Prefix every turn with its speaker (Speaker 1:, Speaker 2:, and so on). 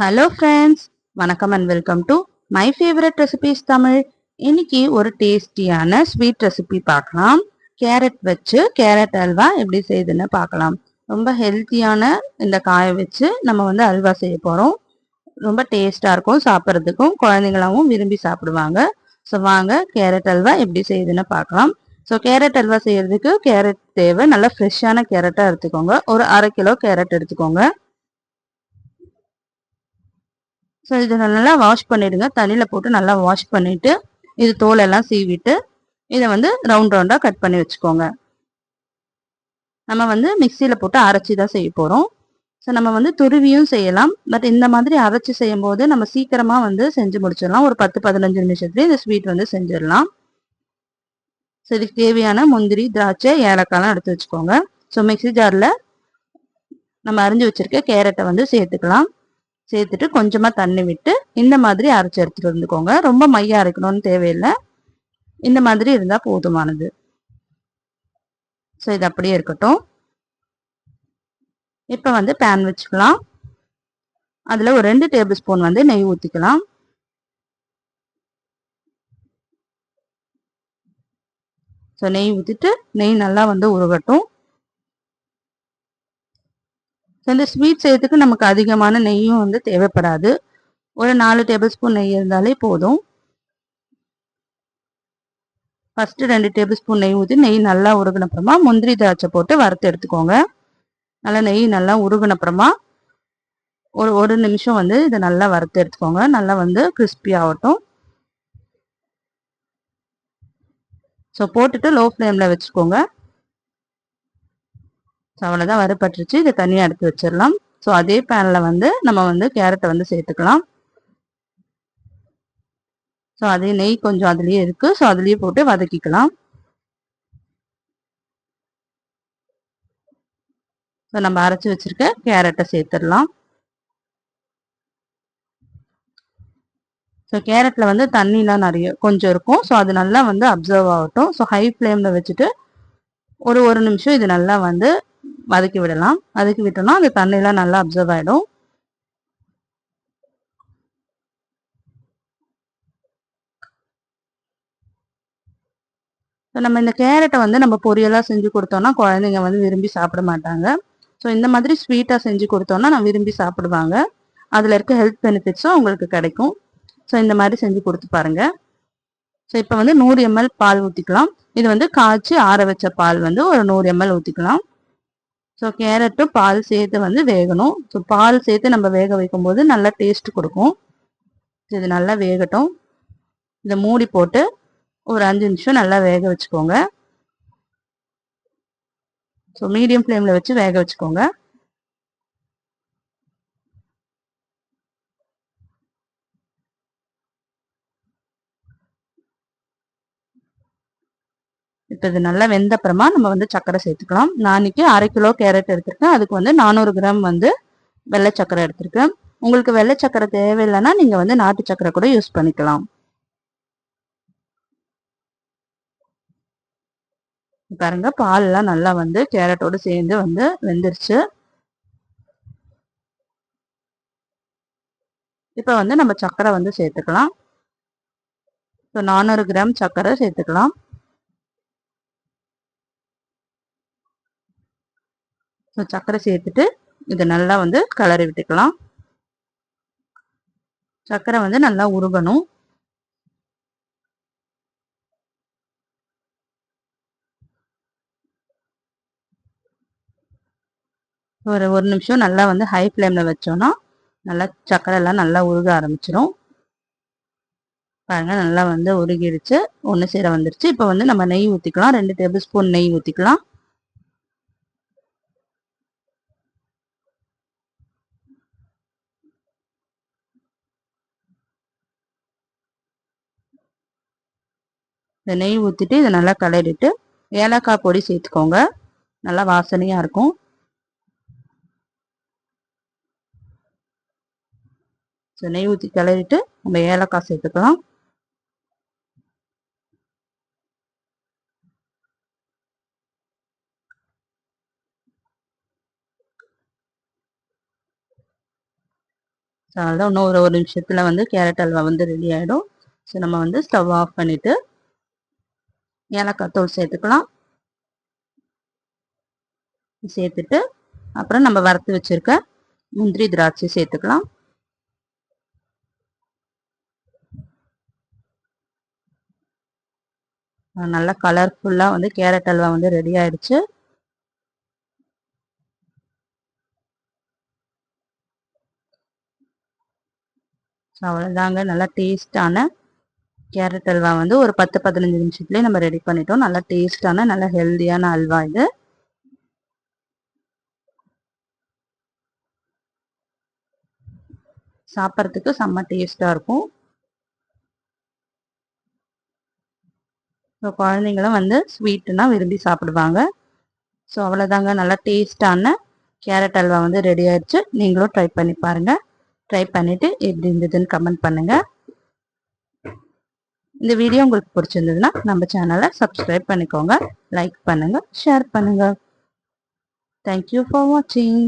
Speaker 1: Hello friends, வணக்கம் and welcome to my favourite recipes Tamil. இன்னைக்கு ஒரு டேஸ்டியான ஸ்வீட் ரெசிபி பார்க்கலாம். கேரட் வச்சு கேரட் அல்வா எப்படி செய்யுதுன்னு பார்க்கலாம். ரொம்ப ஹெல்த்தியான இந்த காயை வச்சு நம்ம அல்வா செய்ய போகிறோம். ரொம்ப டேஸ்டாக இருக்கும், சாப்பிட்றதுக்கும் குழந்தைங்களாவும் விரும்பி சாப்பிடுவாங்க. ஸோ வாங்க கேரட் அல்வா எப்படி செய்யுதுன்னு பார்க்கலாம். ஸோ கேரட் அல்வா செய்யறதுக்கு கேரட் தேவை. நல்லா ஃப்ரெஷ்ஷான கேரட்டாக எடுத்துக்கோங்க. ஒரு 1/2 கிலோ கேரட் எடுத்துக்கோங்க. ஸோ இதை நல்லா வாஷ் பண்ணிடுங்க. தண்ணியில் போட்டு நல்லா வாஷ் பண்ணிட்டு இது தோலெல்லாம் சீவிட்டு இதை ரவுண்ட் ரவுண்டாக கட் பண்ணி வச்சுக்கோங்க. நம்ம மிக்சியில் போட்டு அரைச்சி தான் செய்ய போகிறோம். ஸோ நம்ம துருவியும் செய்யலாம். பட் இந்த மாதிரி அரைச்சி செய்யும் போது நம்ம சீக்கிரமாக செஞ்சு முடிச்சிடலாம். ஒரு 10-15 நிமிஷத்துலேயே இந்த ஸ்வீட் செஞ்சிடலாம். ஸோ இதுக்கு தேவையான முந்திரி, திராட்சை, ஏலக்காய்லாம் எடுத்து வச்சுக்கோங்க. ஸோ மிக்சி ஜாரில் நம்ம அரிஞ்சு வச்சிருக்க கேரட்டை சேர்த்துக்கலாம். சேர்த்துட்டு கொஞ்சமா தண்ணி விட்டு இந்த மாதிரி அரைச்சி எடுத்துட்டு வந்துக்கோங்க. ரொம்ப மையா அரைக்கணும்னு தேவையில்லை, இந்த மாதிரி இருந்தா போதுமானது. ஸோ இது அப்படியே இருக்கட்டும். இப்ப பேன் வச்சுக்கலாம். அதுல ஒரு 2 டேபிள் ஸ்பூன் நெய் ஊத்திக்கலாம். ஸோ நெய் ஊத்திட்டு நெய் நல்லா உருகட்டும். இந்த ஸ்வீட் செய்யறதுக்கு நமக்கு அதிகமான நெய்யும் தேவைப்படாது. ஒரு 4 டேபிள் ஸ்பூன் நெய் இருந்தாலே போதும். ஃபர்ஸ்ட் 2 டேபிள் ஸ்பூன் நெய் ஊற்றி நெய் நல்லா உருகின அப்புறமா முந்திரி திராட்சை போட்டு வறுத்து எடுத்துக்கோங்க. நல்லா நெய் நல்லா உருகின அப்புறமா ஒரு நிமிஷம் இதை நல்லா வறுத்து எடுத்துக்கோங்க. நல்லா கிறிஸ்பி ஆகட்டும். ஸோ போட்டுட்டு லோ ஃப்ளேமில் வச்சுக்கோங்க. ஸோ அவ்வளோதான், வறுபட்டுருச்சு. இதை தனியாக எடுத்து வச்சிடலாம். ஸோ அதே பேனில் நம்ம கேரட்டை சேர்த்துக்கலாம். ஸோ அதே நெய் கொஞ்சம் அதுலேயே இருக்குது. ஸோ அதுலேயே போட்டு வதக்கிக்கலாம். ஸோ நம்ம அரைச்சி வச்சிருக்க கேரட்டை சேர்த்துடலாம். ஸோ கேரட்டில் தண்ணிலாம் நிறைய கொஞ்சம் இருக்கும். ஸோ அது நல்லா அப்சர்வ் ஆகட்டும். ஸோ ஹை ஃப்ளேமில் வச்சுட்டு ஒரு நிமிஷம் இது நல்லா வதக்கி விடலாம். வதக்கி விட்டோம்னா அந்த தண்ணிலாம் நல்லா அப்சர்வ் ஆகிடும். ஸோ நம்ம இந்த கேரட்டை நம்ம பொரியலாக செஞ்சு கொடுத்தோம்னா குழந்தைங்க விரும்பி சாப்பிட மாட்டாங்க. ஸோ இந்த மாதிரி ஸ்வீட்டாக செஞ்சு கொடுத்தோம்னா நான் விரும்பி சாப்பிடுவாங்க. அதில் இருக்க ஹெல்த் பெனிஃபிட்ஸும் அவங்களுக்கு கிடைக்கும். ஸோ இந்த மாதிரி செஞ்சு கொடுத்து பாருங்க. ஸோ இப்போ 100 ml பால் ஊற்றிக்கலாம். இது காய்ச்சி ஆற வச்ச பால் ஒரு 100 ml ஊற்றிக்கலாம். ஸோ கேரட்டும் பால் சேர்த்து வேகணும். ஸோ பால் சேர்த்து நம்ம வேக வைக்கும் போது நல்லா டேஸ்ட் கொடுக்கும். இது நல்லா வேகட்டும். இதை மூடி போட்டு ஒரு 5 நிமிஷம் நல்லா வேக வச்சுக்கோங்க. ஸோ மீடியம் ஃப்ளேமில் வச்சு வேக வச்சுக்கோங்க. இப்போ இது நல்லா வெந்த அப்புறமா நம்ம சர்க்கரை சேர்த்துக்கலாம். நான் இன்னைக்கு 1/2 கிலோ கேரட் எடுத்திருக்கேன். அதுக்கு 400 கிராம் வெள்ளை சர்க்கரை எடுத்திருக்கேன். உங்களுக்கு வெள்ளை சர்க்கரை தேவையில்லைன்னா நீங்க நாட்டு சர்க்கரை கூட யூஸ் பண்ணிக்கலாம். பாருங்க, பால்லாம் நல்லா கேரட்டோடு சேர்ந்து வெந்துருச்சு. இப்போ நம்ம சர்க்கரை சேர்த்துக்கலாம். ஸோ 400 கிராம் சர்க்கரை சேர்த்துக்கலாம். ஸோ சர்க்கரை சேர்த்துட்டு இதை நல்லா கிளறி விட்டுக்கலாம். சர்க்கரை நல்லா உருகணும். ஒரு நிமிஷம் நல்லா ஹை ஃப்ளேமில் வச்சோன்னா நல்லா சர்க்கரை எல்லாம் நல்லா உருக ஆரம்பிச்சிடும். பாருங்க, நல்லா உருகிடுச்சு. ஒன்று சேர வந்துருச்சு. இப்போ நம்ம நெய் ஊற்றிக்கலாம். 2 டேபிள் ஸ்பூன் நெய் ஊற்றிக்கலாம். இந்த நெய் ஊற்றிட்டு இதை நல்லா கிளறிட்டு ஏலக்காய் பொடி சேர்த்துக்கோங்க. நல்லா வாசனையாக இருக்கும். ஸோ நெய் ஊற்றி கிளறிட்டு நம்ம ஏலக்காய் சேர்த்துக்கலாம். ஸோ அவ்வளோதான், இன்னும் ஒரு நிமிஷத்தில் வந்து கேரட் அல்வா வந்து ரெடி ஆகிடும். ஸோ நம்ம வந்து ஸ்டவ் ஆஃப் பண்ணிவிட்டு ஏலக்காய் தூள் சேர்த்துக்கலாம். சேர்த்துட்டு அப்புறம் நம்ம வறுத்து வச்சுருக்க முந்திரி திராட்சை சேர்த்துக்கலாம். நல்லா கலர்ஃபுல்லாக வந்து கேரட் அல்வா வந்து ரெடி ஆயிடுச்சு. ஸோ அவ்வளோதாங்க, நல்லா டேஸ்டான கேரட் அல்வா வந்து ஒரு 10-15 நிமிஷத்துலேயே நம்ம ரெடி பண்ணிட்டோம். நல்லா டேஸ்டான நல்லா ஹெல்தியான அல்வா இது. சாப்பிட்றதுக்கு செம்ம டேஸ்டாக இருக்கும். ஸோ குழந்தைங்களும் வந்து ஸ்வீட்டுனா விரும்பி சாப்பிடுவாங்க. ஸோ அவ்வளோதாங்க, நல்லா டேஸ்டான கேரட் அல்வா வந்து ரெடி ஆயிடுச்சு. நீங்களும் ட்ரை பண்ணி பாருங்கள். ட்ரை பண்ணிவிட்டு எப்படி இருந்ததுன்னு கமெண்ட் பண்ணுங்கள். இந்த வீடியோ உங்களுக்கு பிடிச்சிருந்ததுன்னா நம்ம சேனலை சப்ஸ்கிரைப் பண்ணிக்கோங்க, லைக் பண்ணுங்கள், ஷேர் பண்ணுங்கள். தேங்க்யூ ஃபார் வாட்சிங்.